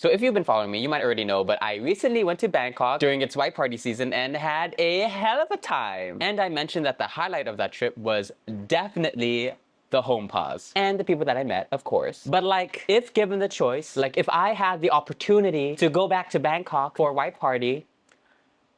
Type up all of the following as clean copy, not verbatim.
So if you've been following me, you might already know, but I recently went to Bangkok during its white party season and had a hell of a time. And I mentioned that the highlight of that trip was definitely the Homepas and the people that I met, of course. But like, if given the choice, like if I had the opportunity to go back to Bangkok for a white party,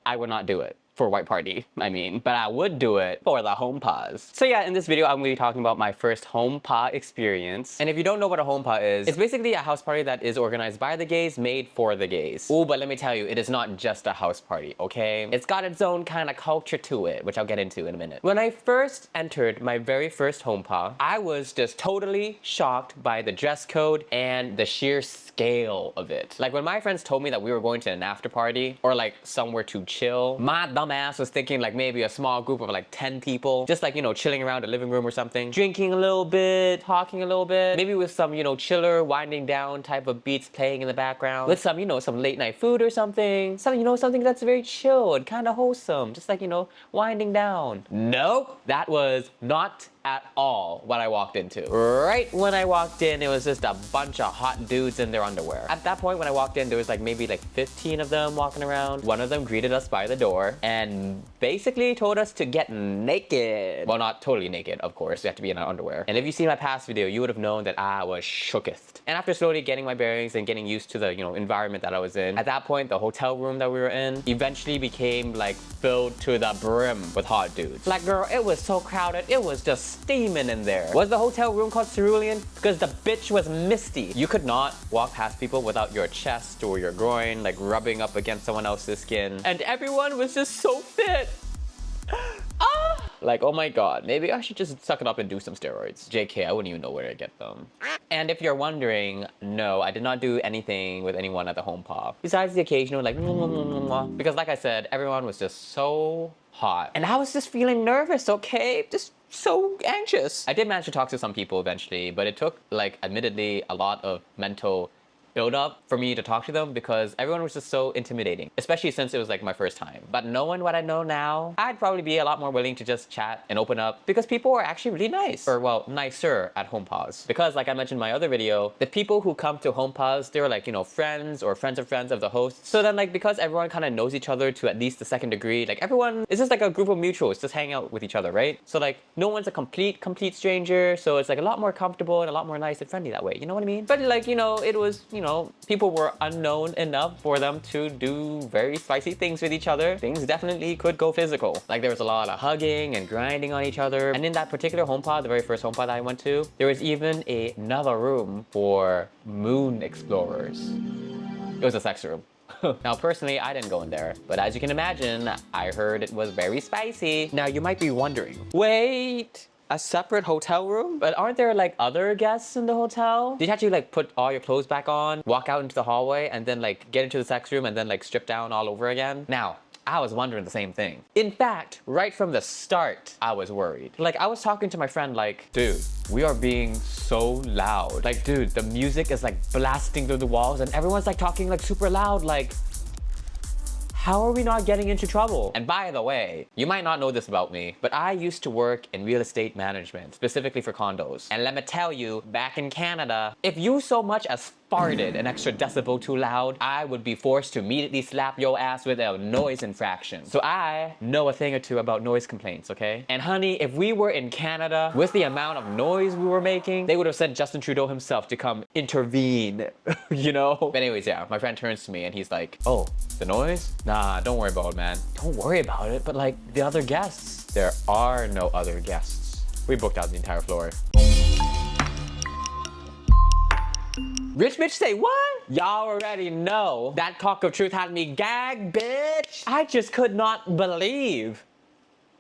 I would not do it. For white party, I mean, but I would do it for the Homepas. So yeah, in this video, I'm gonna be talking about my first Homepa experience. And if you don't know what a Homepa is, it's basically a house party that is organized by the gays, made for the gays. Ooh, but let me tell you, it is not just a house party, okay? It's got its own kind of culture to it, which I'll get into in a minute. When I first entered my very first Homepa, I was just totally shocked by the dress code and the sheer scale of it. Like when my friends told me that we were going to an after party or like somewhere to chill, my dumbass was thinking like maybe a small group of like 10 people, just like, you know, chilling around a living room or something, drinking a little bit, talking a little bit, maybe with some, you know, chiller, winding down type of beats playing in the background, with some, you know, some late night food or something, you know, something that's very chill and kind of wholesome, just like, you know, winding down. Nope, that was not at all what I walked into. Right when I walked in, it was just a bunch of hot dudes in their underwear. At that point, when I walked in, there was like maybe like 15 of them walking around. One of them greeted us by the door and basically told us to get naked. Well, not totally naked, of course. We have to be in our underwear. And if you see my past video, you would have known that I was shooketh. And after slowly getting my bearings and getting used to the, you know, environment that I was in, at that point, the hotel room that we were in eventually became like filled to the brim with hot dudes. Like, girl, it was so crowded. It was just steaming in there. Was the hotel room called cerulean? Because the bitch was misty. You could not walk past people without your chest or your groin like rubbing up against someone else's skin. And everyone was just so fit. Ah! Like, oh my god, maybe I should just suck it up and do some steroids. JK, I wouldn't even know where to get them. And if you're wondering, no, I did not do anything with anyone at the Homepa. Besides the occasional like, because like I said, everyone was just so hot. And I was just feeling nervous, okay? Just so anxious. I did manage to talk to some people eventually, but it took like, admittedly, a lot of mental build up for me to talk to them because everyone was just so intimidating, especially since it was like my first time. But knowing what I know now, I'd probably be a lot more willing to just chat and open up because people are actually really nice, or well, nicer at Homepas. Because like I mentioned in my other video, the people who come to Homepas, they're like, you know, friends or friends of friends of the hosts. So then like, because everyone kind of knows each other to at least the second degree, like everyone is just like a group of mutuals just hanging out with each other, right? So like, no one's a complete stranger. So it's like a lot more comfortable and a lot more nice and friendly that way. You know what I mean? But like, you know, it was, you know, people were unknown enough for them to do very spicy things with each other. Things definitely could go physical. Like there was a lot of hugging and grinding on each other. And in that particular Homepa, the very first Homepa that I went to, there was even another room for moon explorers. It was a sex room. Now, personally, I didn't go in there, but as you can imagine, I heard it was very spicy. Now, you might be wondering, wait, a separate hotel room? But aren't there like other guests in the hotel? Did you actually like put all your clothes back on, walk out into the hallway, and then like get into the sex room and then like strip down all over again? Now, I was wondering the same thing. In fact, right from the start, I was worried. Like I was talking to my friend like, dude, we are being so loud. Like, dude, the music is like blasting through the walls and everyone's like talking like super loud, like, how are we not getting into trouble? And by the way, you might not know this about me, but I used to work in real estate management, specifically for condos. And let me tell you, back in Canada, if you so much as farted an extra decibel too loud, I would be forced to immediately slap your ass with a noise infraction. So I know a thing or two about noise complaints, okay? And honey, if we were in Canada, with the amount of noise we were making, they would have sent Justin Trudeau himself to come intervene, you know? But anyways, yeah, my friend turns to me and he's like, oh, the noise? Nah, don't worry about it, man. Don't worry about it, but like the other guests. There are no other guests. We booked out the entire floor. Rich bitch say what? Y'all already know that cock of truth had me gagged, bitch. I just could not believe.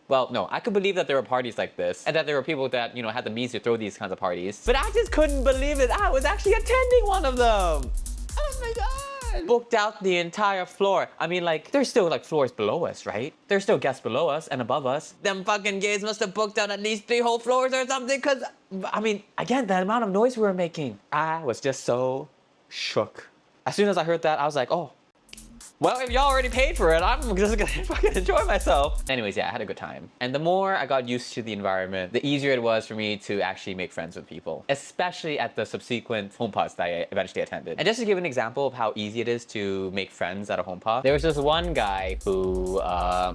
Well, no, I could believe that there were parties like this and that there were people that, you know, had the means to throw these kinds of parties. But I just couldn't believe it. I was actually attending one of them. Oh my god. Booked out the entire floor. I mean, like, there's still like floors below us, right? There's still guests below us and above us. Them fucking gays must have booked out at least 3 whole floors or something, cause, I mean, again, the amount of noise we were making. I was just so shook. As soon as I heard that, I was like, oh, Well, if y'all already paid for it, I'm just gonna fucking enjoy myself. Anyways, yeah, I had a good time. And the more I got used to the environment, the easier it was for me to actually make friends with people, especially at the subsequent homepas that I eventually attended. And just to give an example of how easy it is to make friends at a homepa, there was this one guy who,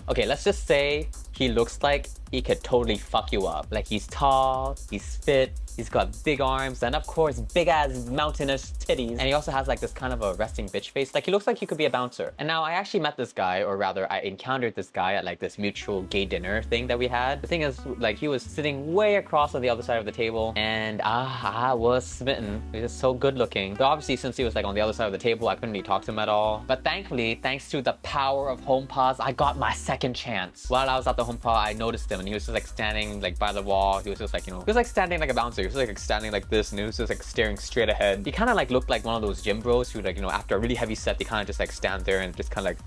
okay, let's just say he looks like he could totally fuck you up. Like, he's tall, he's fit, he's got big arms, and of course, big ass mountainous titties. And he also has like this kind of a resting bitch face. Like, he looks like he could be a bouncer. And now I actually met this guy, or rather I encountered this guy at like this mutual gay dinner thing that we had. The thing is, like, he was sitting way across on the other side of the table, and I was smitten. He was so good looking. But obviously, since he was like on the other side of the table, I couldn't really talk to him at all. But thankfully, thanks to the power of homepas, I got my second chance. While I was at the homepa, I noticed him, and he was just like standing like by the wall. He was just like, you know, he was like standing like a bouncer. He was like standing like this, and he was just like staring straight ahead. He kind of like looked like one of those gym bros who, like, you know, after a really heavy set, they kind of just like stand there and just kind of like,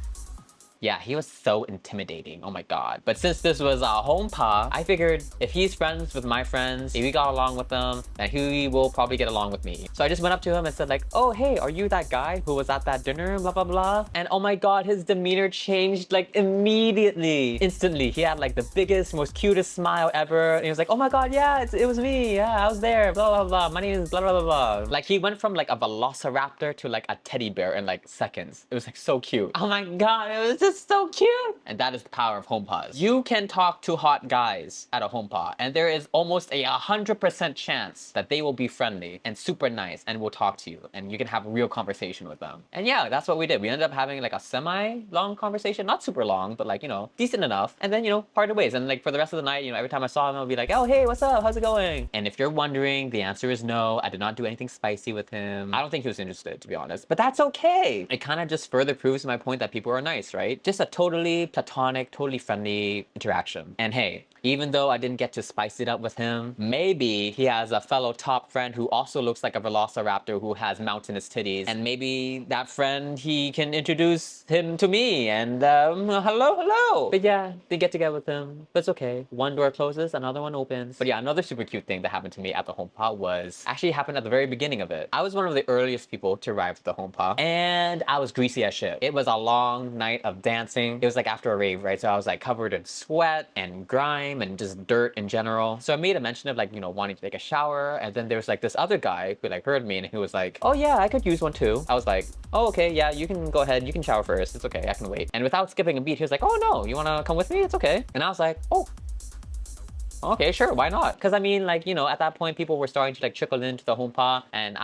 yeah, he was so intimidating. Oh my god. But since this was a homepa, I figured if he's friends with my friends, if we got along with them, then he will probably get along with me. So I just went up to him and said like, oh, hey, are you that guy who was at that dinner, blah, blah, blah? And oh my god, his demeanor changed like immediately. Instantly, he had like the biggest, most cutest smile ever. And he was like, oh my god, yeah, it was me. Yeah, I was there, blah, blah, blah. My name is blah, blah, blah, blah. Like, he went from like a velociraptor to like a teddy bear in like seconds. It was like so cute. Oh my god, it was just so cute. And that is the power of homepas. You can talk to hot guys at a homepa, and there is almost a 100% chance that they will be friendly and super nice and will talk to you, and you can have a real conversation with them. And yeah, that's what we did. We ended up having like a semi-long conversation, not super long, but like, you know, decent enough. And then, you know, parted ways. And like for the rest of the night, you know, every time I saw him, I'll be like, oh, hey, what's up? How's it going? And if you're wondering, the answer is no. I did not do anything spicy with him. I don't think he was interested, to be honest, but that's okay. It kind of just further proves my point that people are nice, right? Just a totally platonic, totally friendly interaction. And hey, even though I didn't get to spice it up with him, maybe he has a fellow top friend who also looks like a velociraptor who has mountainous titties. And maybe that friend, he can introduce him to me, and hello. But yeah, they get together with him, but it's okay. One door closes, another one opens. But yeah, another super cute thing that happened to me at the homepa was actually happened at the very beginning of it. I was one of the earliest people to arrive at the homepa, and I was greasy as shit. It was a long night of dancing. It was like after a rave, right? So I was like covered in sweat and grime and just dirt in general. So I made a mention of like, you know, wanting to take a shower, and then there's like this other guy who like heard me, and he was like, oh yeah, I could use one too. I was like, oh okay, yeah, you can go ahead, you can shower first, it's okay, I can wait. And without skipping a beat, he was like, oh no, you wanna come with me? It's okay. And I was like, oh, okay, sure, why not? Because I mean, like, you know, at that point, people were starting to like trickle into the homepa, and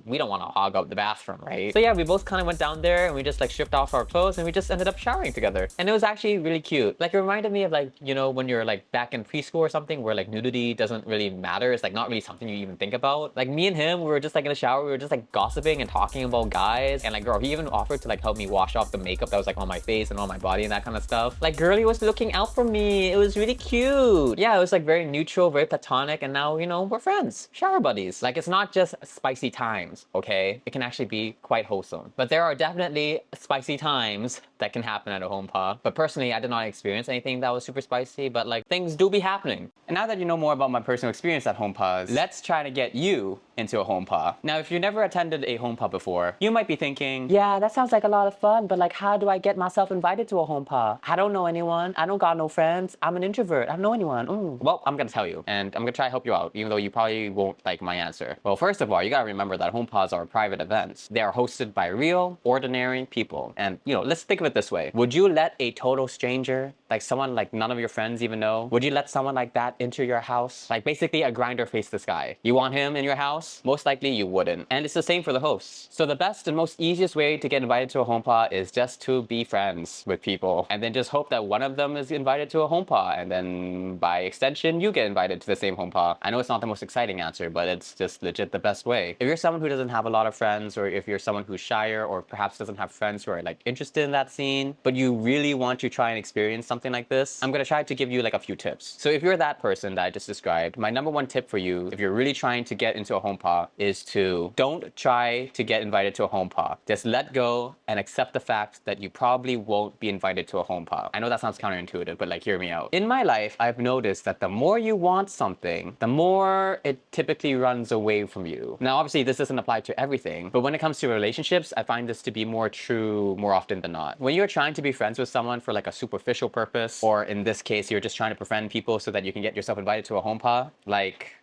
we don't want to hog up the bathroom, right? So yeah, we both kind of went down there, and we just like stripped off our clothes, and we just ended up showering together. And it was actually really cute. Like, it reminded me of like, you know, when you're like back in preschool or something, where like nudity doesn't really matter. It's like not really something you even think about. Like, me and him, we were just like in the shower, we were just like gossiping and talking about guys. And like, girl, he even offered to like help me wash off the makeup that was like on my face and on my body and that kind of stuff. Like, girlie was looking out for me. It was really cute. Yeah, it was like very neutral, very platonic, and now, you know, we're friends, shower buddies. Like, it's not just spicy times, okay? It can actually be quite wholesome. But there are definitely spicy times that can happen at a homepa. But personally, I did not experience anything that was super spicy, but like, things do be happening. And now that you know more about my personal experience at homepas, let's try to get you into a homepa. Now, if you never attended a homepa before, you might be thinking, yeah, that sounds like a lot of fun, but like, how do I get myself invited to a homepa? I don't know anyone. I don't got no friends. I'm an introvert. I don't know anyone. Well, I'm gonna tell you, and I'm gonna try to help you out, even though you probably won't like my answer. Well, first of all, you gotta remember that homepas are private events. They are hosted by real, ordinary people. And, you know, let's think of it this way. Would you let a total stranger, like someone like none of your friends even know, would you let someone like that into your house? Like, basically a grinder face this guy. You want him in your house? Most likely you wouldn't. And it's the same for the hosts. So the best and most easiest way to get invited to a homepa is just to be friends with people, and then just hope that one of them is invited to a homepa, and then by extension, you get invited to the same homepa. I know it's not the most exciting answer, but it's just legit the best way. If you're someone who doesn't have a lot of friends, or if you're someone who's shyer, or perhaps doesn't have friends who are like interested in that scene, but you really want to try and experience something like this, I'm gonna try to give you like a few tips. So if you're that person that I just described, my number one tip for you, if you're really trying to get into a homepa, is to don't try to get invited to a homepa. Just let go and accept the fact that you probably won't be invited to a homepa. I know that sounds counterintuitive, but like, hear me out. In my life, I've noticed noticed that the more you want something, the more it typically runs away from you. Now, obviously, this doesn't apply to everything, but when it comes to relationships, I find this to be more true more often than not. When you're trying to be friends with someone for like a superficial purpose, or in this case, you're just trying to befriend people so that you can get yourself invited to a hompa, like,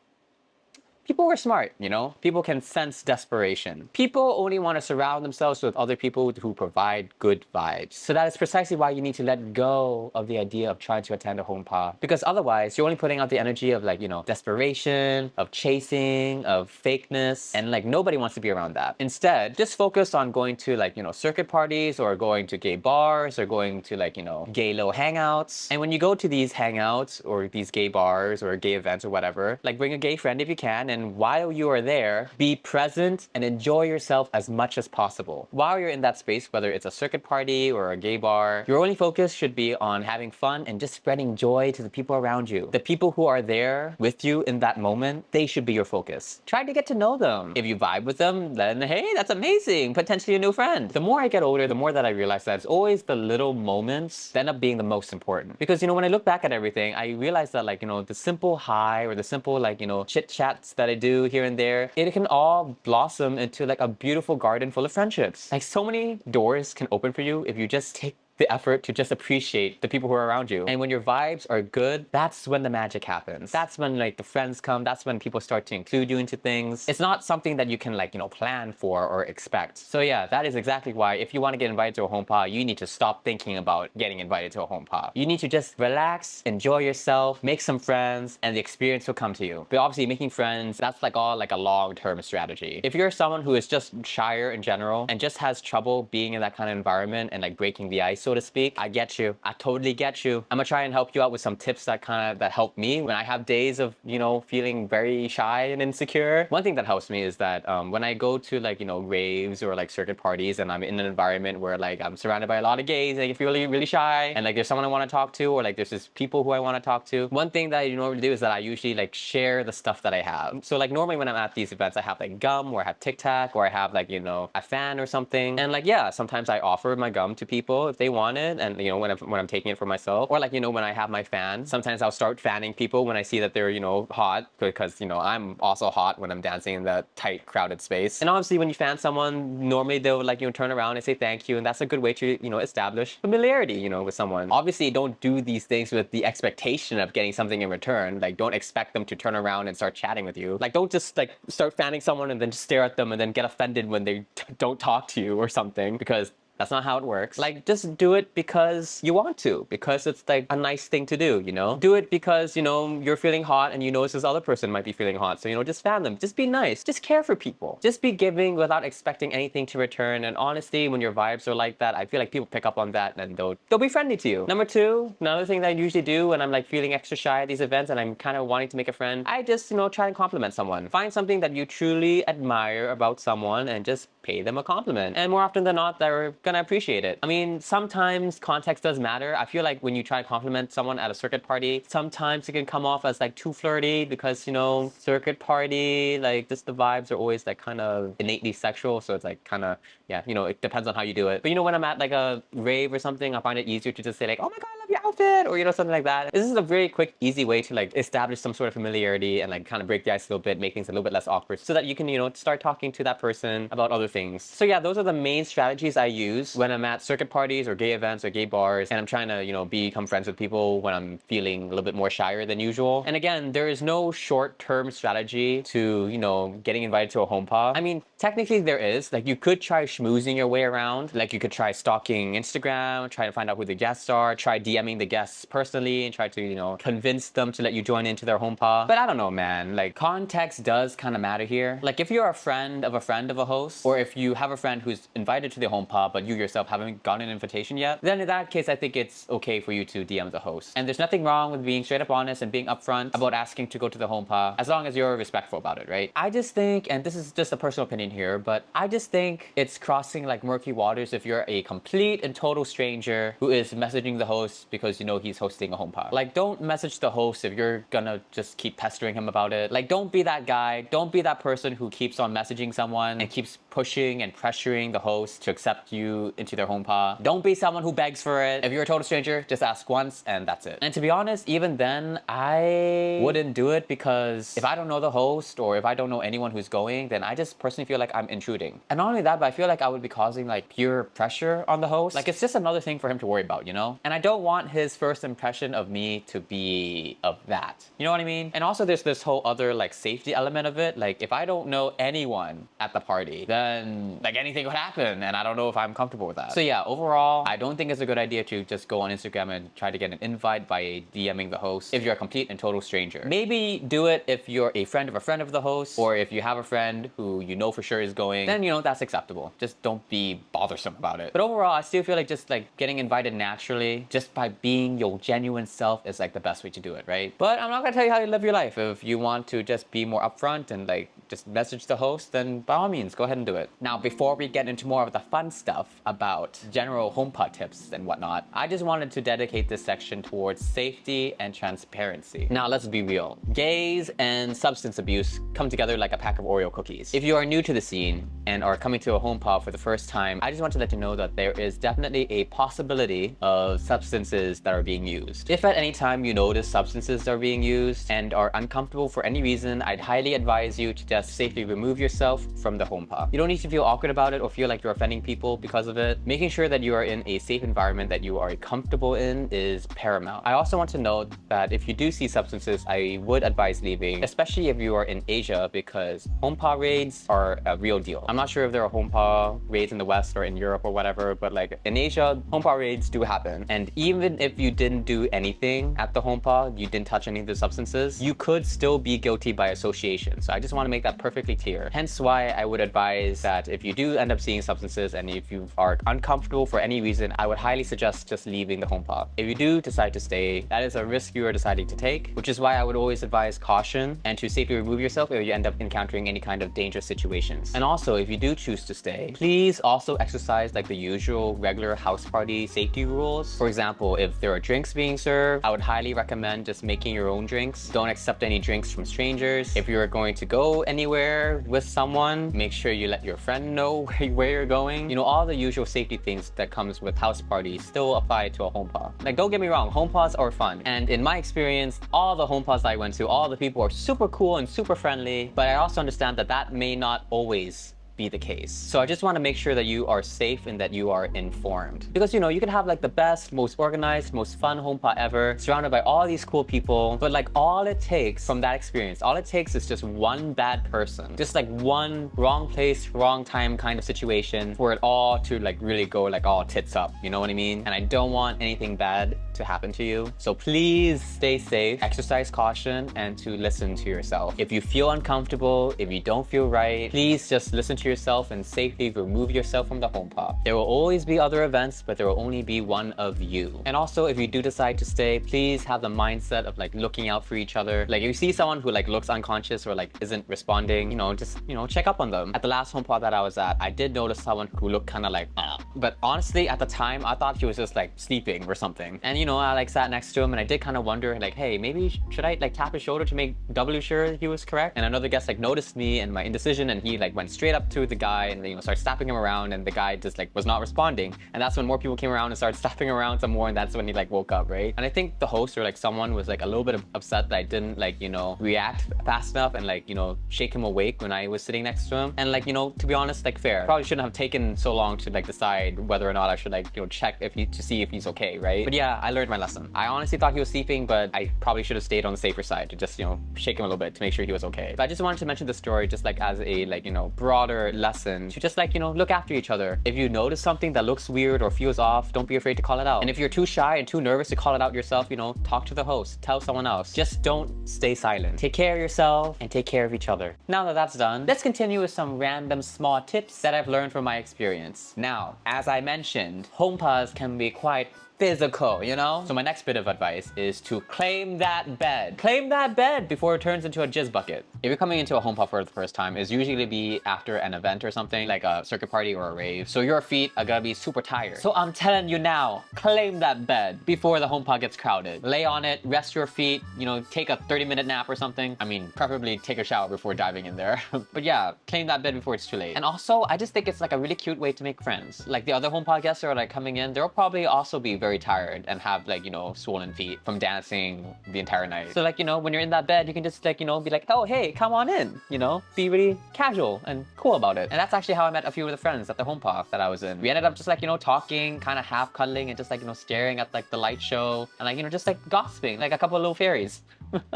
people are smart, you know? People can sense desperation. People only want to surround themselves with other people who provide good vibes. So that is precisely why you need to let go of the idea of trying to attend a hompa. Because otherwise, you're only putting out the energy of like, you know, desperation, of chasing, of fakeness, and like nobody wants to be around that. Instead, just focus on going to like, you know, circuit parties or going to gay bars or going to like, you know, gay low hangouts. And when you go to these hangouts or these gay bars or gay events or whatever, like bring a gay friend if you can, and while you are there, be present and enjoy yourself as much as possible. While you're in that space, whether it's a circuit party or a gay bar, your only focus should be on having fun and just spreading joy to the people around you. The people who are there with you in that moment, they should be your focus. Try to get to know them. If you vibe with them, then hey, that's amazing. Potentially a new friend. The more I get older, the more that I realize that it's always the little moments that end up being the most important. Because, you know, when I look back at everything, I realize that like, you know, the simple hi or the simple like, you know, chit chats that I do here and there, it can all blossom into like a beautiful garden full of friendships. Like so many doors can open for you if you just take the effort to just appreciate the people who are around you. And when your vibes are good, that's when the magic happens. That's when like the friends come. That's when people start to include you into things. It's not something that you can like, you know, plan for or expect. So yeah, that is exactly why if you want to get invited to a hompa, you need to stop thinking about getting invited to a hompa. You need to just relax, enjoy yourself, make some friends, and the experience will come to you. But obviously making friends, that's like all like a long-term strategy. If you're someone who is just shyer in general and just has trouble being in that kind of environment and like breaking the ice, so to speak, I get you. I totally get you. I'm gonna try and help you out with some tips that help me when I have days of, you know, feeling very shy and insecure. One thing that helps me is that when I go to like, you know, raves or like circuit parties and I'm in an environment where like I'm surrounded by a lot of gays and I feel really, really shy and like there's someone I want to talk to or like there's just people who I want to talk to. One thing that I normally do is that I usually like share the stuff that I have. So like normally when I'm at these events, I have like gum or I have Tic Tac or I have like, you know, a fan or something. And like, yeah, sometimes I offer my gum to people if they want it. And you know, when I'm taking it for myself, or like, you know, when I have my fan, sometimes I'll start fanning people when I see that they're, you know, hot, because, you know, I'm also hot when I'm dancing in that tight crowded space. And obviously when you fan someone, normally they'll like, you know, turn around and say thank you, and that's a good way to, you know, establish familiarity, you know, with someone. Obviously don't do these things with the expectation of getting something in return. Like don't expect them to turn around and start chatting with you. Like don't just like start fanning someone and then just stare at them and then get offended when they don't talk to you or something, because that's not how it works. Like, just do it because you want to, because it's like a nice thing to do, you know? Do it because, you know, you're feeling hot and you notice this other person might be feeling hot. So, you know, just fan them. Just be nice. Just care for people. Just be giving without expecting anything to return. And honestly, when your vibes are like that, I feel like people pick up on that and they'll be friendly to you. Number two, another thing that I usually do when I'm like feeling extra shy at these events and I'm kind of wanting to make a friend, I just, you know, try and compliment someone. Find something that you truly admire about someone and just pay them a compliment. And more often than not, they're gonna appreciate it. I mean, sometimes context does matter. I feel like when you try to compliment someone at a circuit party, sometimes it can come off as like too flirty because, you know, circuit party, like just the vibes are always like kind of innately sexual. So it's like kind of, yeah, you know, it depends on how you do it. But you know, when I'm at like a rave or something, I find it easier to just say like, oh my God, I love your outfit, or, you know, something like that. This is a very quick, easy way to like establish some sort of familiarity and like kind of break the ice a little bit, make things a little bit less awkward so that you can, you know, start talking to that person about other things. So yeah, those are the main strategies I use when I'm at circuit parties or gay events or gay bars and I'm trying to, you know, become friends with people when I'm feeling a little bit more shyer than usual. And again, there is no short-term strategy to, you know, getting invited to a hompa. I mean, technically there is. Like, you could try schmoozing your way around. Like, you could try stalking Instagram, try to find out who the guests are, try DMing the guests personally and try to, you know, convince them to let you join into their hompa. But I don't know, man. Like, context does kind of matter here. Like, if you're a friend of a host, or if you have a friend who's invited to the hompa but you yourself haven't gotten an invitation yet, then in that case I think it's okay for you to DM the host. And there's nothing wrong with being straight up honest and being upfront about asking to go to the hompa, as long as you're respectful about it, right? I just think, and this is just a personal opinion here, but I just think it's crossing like murky waters if you're a complete and total stranger who is messaging the host because you know he's hosting a hompa. Like, don't message the host if you're gonna just keep pestering him about it. Like, don't be that guy. Don't be that person who keeps on messaging someone and keeps pushing and pressuring the host to accept you into their Homepa. Don't be someone who begs for it. If you're a total stranger, just ask once and that's it. And to be honest, even then, I wouldn't do it because if I don't know the host or if I don't know anyone who's going, then I just personally feel like I'm intruding. And not only that, but I feel like I would be causing like pure pressure on the host. Like it's just another thing for him to worry about, you know? And I don't want his first impression of me to be of that. You know what I mean? And also there's this whole other like safety element of it. Like if I don't know anyone at the party, then like anything could happen and I don't know if I'm comfortable with that. So yeah, overall, I don't think it's a good idea to just go on Instagram and try to get an invite by DMing the host if you're a complete and total stranger. Maybe do it if you're a friend of the host, or if you have a friend who you know for sure is going, then you know that's acceptable. Just don't be bothersome about it. But overall, I still feel like just like getting invited naturally, just by being your genuine self is like the best way to do it, right? But I'm not gonna tell you how to live your life. If you want to just be more upfront and like just message the host, then by all means, go ahead and do it. Now, before we get into more of the fun stuff about general Homepa tips and whatnot, I just wanted to dedicate this section towards safety and transparency. Now, let's be real. Gays and substance abuse come together like a pack of Oreo cookies. If you are new to the scene and are coming to a Homepa for the first time, I just want to let you know that there is definitely a possibility of substances that are being used. If at any time you notice substances that are being used and are uncomfortable for any reason, I'd highly advise you to just safely remove yourself from the Homepa. You don't need to feel awkward about it or feel like you're offending people because of it. Making sure that you are in a safe environment that you are comfortable in is paramount. I also want to note that if you do see substances, I would advise leaving, especially if you are in Asia, because Homepa raids are a real deal. I'm not sure if there are Homepa raids in the West or in Europe or whatever, but like in Asia, Homepa raids do happen. And even if you didn't do anything at the Homepa, you didn't touch any of the substances, you could still be guilty by association. So I just want to make that perfectly clear. Hence why I would advise that if you do end up seeing substances and if you are uncomfortable for any reason, I would highly suggest just leaving the Homepa. If you do decide to stay, that is a risk you are deciding to take, which is why I would always advise caution and to safely remove yourself if you end up encountering any kind of dangerous situations. And also, if you do choose to stay, please also exercise like the usual regular house party safety rules. For example, if there are drinks being served, I would highly recommend just making your own drinks. Don't accept any drinks from strangers. If you're going to go anywhere with someone, make sure you let your friend know where you're going. You know, all the usual safety things that comes with house parties still apply to a Homepa. Like, don't get me wrong, Homepas are fun. And in my experience, all the Homepas I went to, all the people are super cool and super friendly, but I also understand that that may not always be the case. So I just want to make sure that you are safe and that you are informed. Because, you know, you can have like the best, most organized, most fun Homepa ever, surrounded by all these cool people, but like all it takes from that experience, all it takes is just one bad person, just like one wrong place, wrong time kind of situation for it all to like really go like all tits up, you know what I mean? And I don't want anything bad to happen to you. So please stay safe, exercise caution, and to listen to yourself. If you feel uncomfortable, if you don't feel right, please just listen to yourself and safely remove yourself from the Homepa. There will always be other events, but there will only be one of you. And also, if you do decide to stay, please have the mindset of like looking out for each other. Like if you see someone who like looks unconscious or like isn't responding, you know, just, you know, check up on them. At the last Homepa that I was at, I did notice someone who looked kind of like, but honestly, at the time, I thought he was just like sleeping or something. And you know, I like sat next to him and I did kind of wonder like, hey, maybe should I like tap his shoulder to make doubly sure he was correct? And another guest like noticed me and my indecision, and he like went straight up to the guy and, you know, started slapping him around, and the guy just like was not responding. And that's when more people came around and started slapping around some more, and that's when he like woke up, right? And I think the host or like someone was like a little bit upset that I didn't like, you know, react fast enough and like, you know, shake him awake when I was sitting next to him. And like, you know, to be honest, like fair. Probably shouldn't have taken so long to like decide whether or not I should like, you know, check to see if he's okay, right? But yeah, I learned my lesson. I honestly thought he was sleeping, but I probably should have stayed on the safer side to just, you know, shake him a little bit to make sure he was okay. But I just wanted to mention the story just like as a like, you know, broader lesson to just like, you know, look after each other. If you notice something that looks weird or feels off, don't be afraid to call it out. And if you're too shy and too nervous to call it out yourself, you know, talk to the host, tell someone else. Just don't stay silent. Take care of yourself and take care of each other. Now that that's done, let's continue with some random small tips that I've learned from my experience. Now, as I mentioned, Homepas can be quite physical, you know? know? So my next bit of advice is to claim that bed. Claim that bed before it turns into a jizz bucket. If you're coming into a home pub for the first time, it's usually be after an event or something, like a circuit party or a rave. So your feet are gonna be super tired. So I'm telling you now, claim that bed before the home pub gets crowded. Lay on it, rest your feet, you know, take a 30-minute nap or something. I mean, preferably take a shower before diving in there. But yeah, claim that bed before it's too late. And also, I just think it's like a really cute way to make friends. Like the other home pub guests are like coming in, they'll probably also be very tired and have like, you know, swollen feet from dancing the entire night. So like, you know, when you're in that bed, you can just like, you know, be like, oh, hey, come on in, you know, be really casual and cool about it. And that's actually how I met a few of the friends at the home pub that I was in. We ended up just like, you know, talking, kind of half cuddling and just like, you know, staring at like the light show and like, you know, just like gossiping like a couple of little fairies.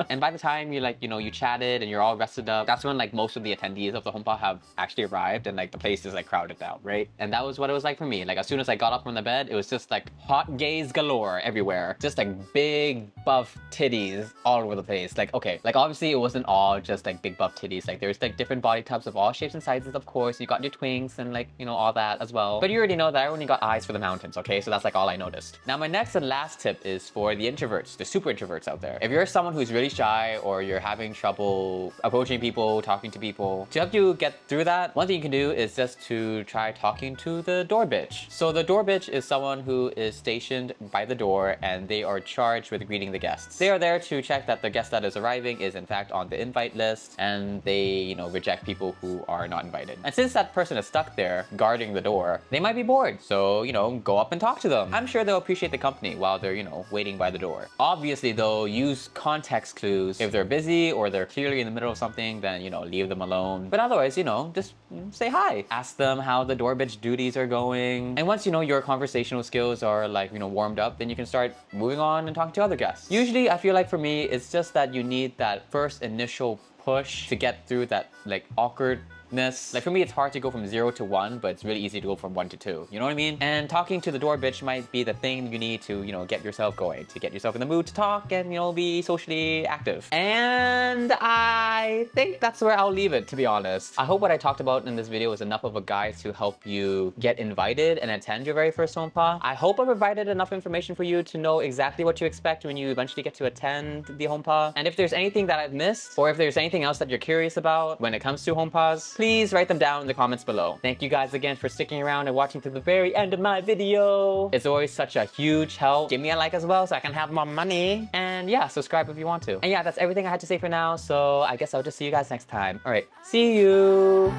And by the time you like, you know, you chatted and you're all rested up, that's when like most of the attendees of the home pub have actually arrived and like the place is like crowded out, right? And that was what it was like for me. Like as soon as I got up from the bed, it was just like hot gays galore everywhere. Just like big buff titties all over the place. Like, okay, like obviously it wasn't all just like big buff titties. Like there's like different body types of all shapes and sizes, of course. You got your twinks and like, you know, all that as well. But you already know that I only got eyes for the mountains, okay? So that's like all I noticed. Now my next and last tip is for the introverts, the super introverts out there. If you're someone who's really shy or you're having trouble approaching people, talking to people, to help you get through that, one thing you can do is just to try talking to the door bitch. So the door bitch is someone who is stationed by the door and they are charged with greeting the guests. They are there to check that the guest that is arriving is in fact on the invite list and they, you know, reject people who are not invited. And since that person is stuck there guarding the door, they might be bored. So, you know, go up and talk to them. I'm sure they'll appreciate the company while they're, you know, waiting by the door. Obviously though, use context clues. If they're busy or they're clearly in the middle of something, then, you know, leave them alone. But otherwise, you know, just say hi. Ask them how the door bitch duties are going. And once, you know, your conversational skills are like, you know, warmed up, then you can start moving on and talking to other guests. Usually, I feel like for me, it's just that you need that first initial push to get through that like awkward like for me, it's hard to go from 0 to 1, but it's really easy to go from 1 to 2. You know what I mean? And talking to the door bitch might be the thing you need to, you know, get yourself going, to get yourself in the mood to talk and, you know, be socially active. And I think that's where I'll leave it, to be honest. I hope what I talked about in this video was enough of a guide to help you get invited and attend your very first home pub. I hope I provided enough information for you to know exactly what to expect when you eventually get to attend the home pub. And if there's anything that I've missed, or if there's anything else that you're curious about when it comes to home pubs, please write them down in the comments below. Thank you guys again for sticking around and watching to the very end of my video. It's always such a huge help. Give me a like as well so I can have more money. And yeah, subscribe if you want to. And yeah, that's everything I had to say for now. So I guess I'll just see you guys next time. All right, see you.